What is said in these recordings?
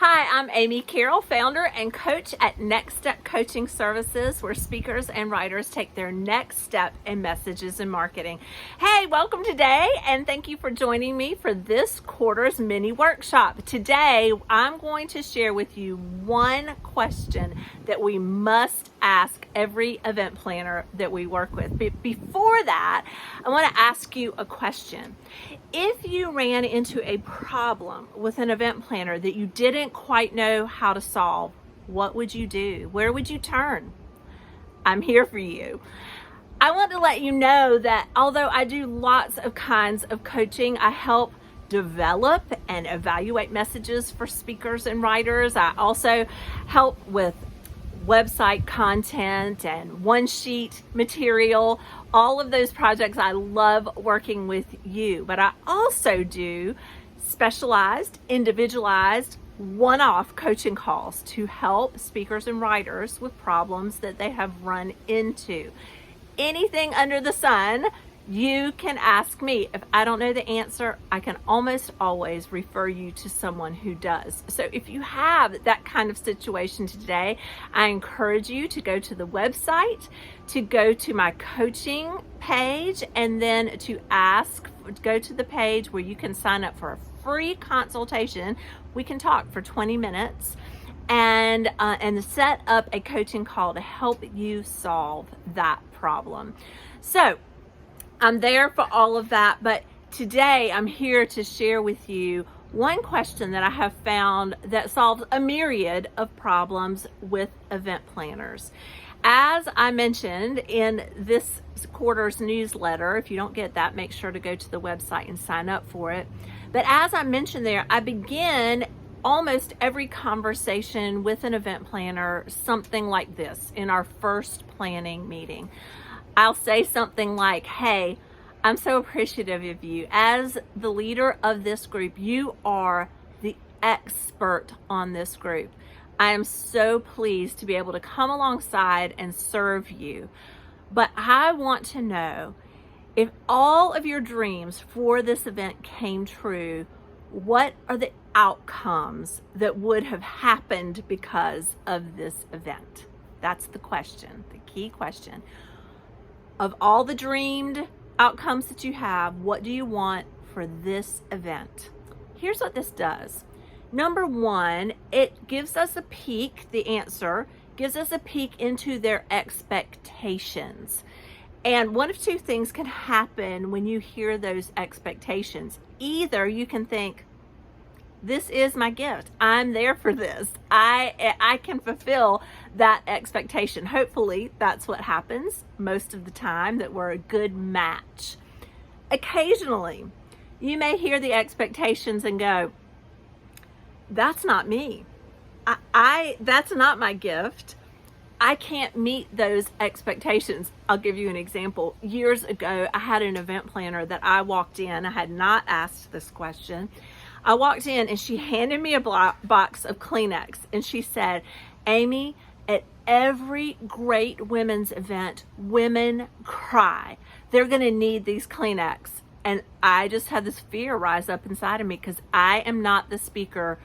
Hi, I'm Amy Carroll, founder and coach at Next Step Coaching Services, where speakers and writers take their next step in messages and marketing. Hey, welcome today, and thank you for joining me for this quarter's mini workshop. Today, I'm going to share with you one question that we must ask every event planner that we work with. But before that, I want to ask you a question. If you ran into a problem with an event planner that you didn't quite know how to solve, what would you do? Where would you turn? I'm here for you. I want to let you know that although I do lots of kinds of coaching, I help develop and evaluate messages for speakers and writers. I also help with website content and one-sheet material, all of those projects. I love working with you, but I also do specialized, individualized, one-off coaching calls to help speakers and writers with problems that they have run into. Anything under the sun, you can ask me. If I don't know the answer, I can almost always refer you to someone who does. So if you have that kind of situation today, I encourage you to go to the website, to go to my coaching page, and then to go to the page where you can sign up for a free consultation. We can talk for 20 minutes and set up a coaching call to help you solve that problem. So I'm there for all of that, but today I'm here to share with you one question that I have found that solves a myriad of problems with event planners. As I mentioned in this quarter's newsletter, if you don't get that, make sure to go to the website and sign up for it. But as I mentioned there, I begin almost every conversation with an event planner something like this in our first planning meeting. I'll say something like, hey, I'm so appreciative of you. As the leader of this group, you are the expert on this group. I am so pleased to be able to come alongside and serve you. But I want to know, if all of your dreams for this event came true, what are the outcomes that would have happened because of this event? That's the question, the key question. Of all the dreamed outcomes that you have, what do you want for this event? Here's what this does. Number one, it gives us a peek, the answer gives us a peek into their expectations. And one of two things can happen when you hear those expectations. Either you can think, this is my gift. I'm there for this. I can fulfill that expectation. Hopefully that's what happens most of the time, that we're a good match. Occasionally, you may hear the expectations and go, that's not me. That's not my gift. I can't meet those expectations. I'll give you an example. Years ago, I had an event planner that I walked in. I had not asked this question. I walked in and she handed me a box of Kleenex and she said, Amy, at every great women's event, women cry. They're going to need these Kleenex. And I just had this fear rise up inside of me because I am not the speaker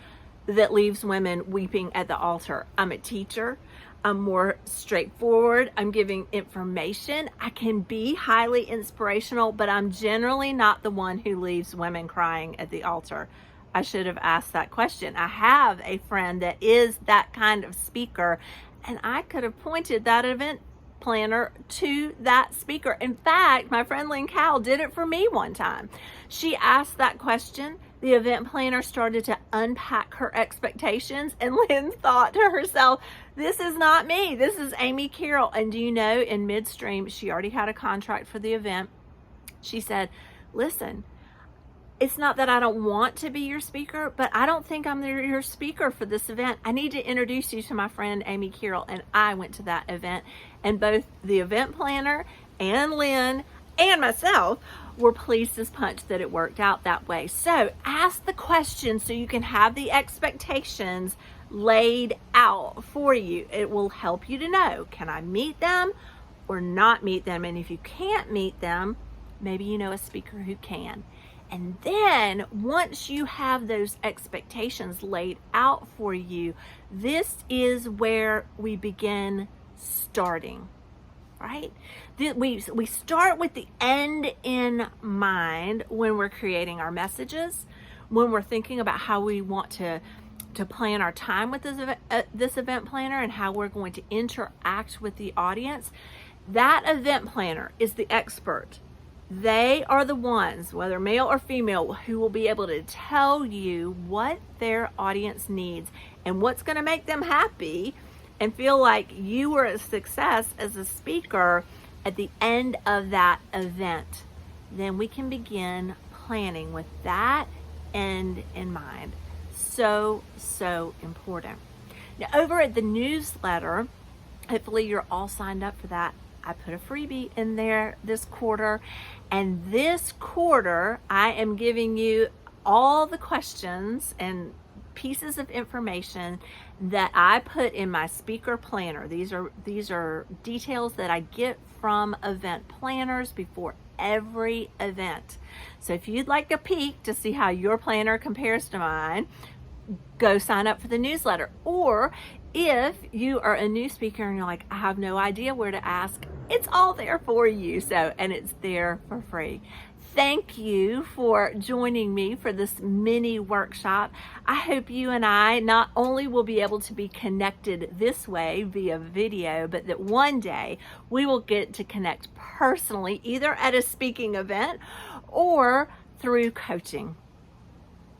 that leaves women weeping at the altar. I'm a teacher. I'm more straightforward. I'm giving information. I can be highly inspirational, but I'm generally not the one who leaves women crying at the altar. I should have asked that question. I have a friend that is that kind of speaker, and I could have pointed that event planner to that speaker. In fact, my friend Lynn Cowell did it for me one time. She asked that question. The event planner started to unpack her expectations, and Lynn thought to herself, this is not me. This is Amy Carroll. And do you know, in midstream, she already had a contract for the event. She said, listen, it's not that I don't want to be your speaker, but I don't think I'm your speaker for this event. I need to introduce you to my friend Amy Carroll. And I went to that event, and both the event planner and Lynn and myself were pleased as punch that it worked out that way. So ask the question so you can have the expectations laid out for you. It will help you to know, can I meet them or not meet them? And if you can't meet them, maybe you know a speaker who can. And then once you have those expectations laid out for you, this is where we begin starting, right? We start with the end in mind when we're creating our messages, when we're thinking about how we want to plan our time with this event planner and how we're going to interact with the audience. That event planner is the expert. They are the ones, whether male or female, who will be able to tell you what their audience needs and what's going to make them happy and feel like you were a success as a speaker at the end of that event. Then we can begin planning with that end in mind. So important. Now, over at the newsletter, hopefully you're all signed up for that. I put a freebie in there this quarter, and this quarter I am giving you all the questions and pieces of information that I put in my speaker planner. These are details that I get from event planners before every event. So if you'd like a peek to see how your planner compares to mine, go sign up for the newsletter. Or if you are a new speaker and you're like, I have no idea where to ask, it's all there for you. And it's there for free. Thank you for joining me for this mini workshop. I hope you and I not only will be able to be connected this way via video, but that one day we will get to connect personally, either at a speaking event or through coaching.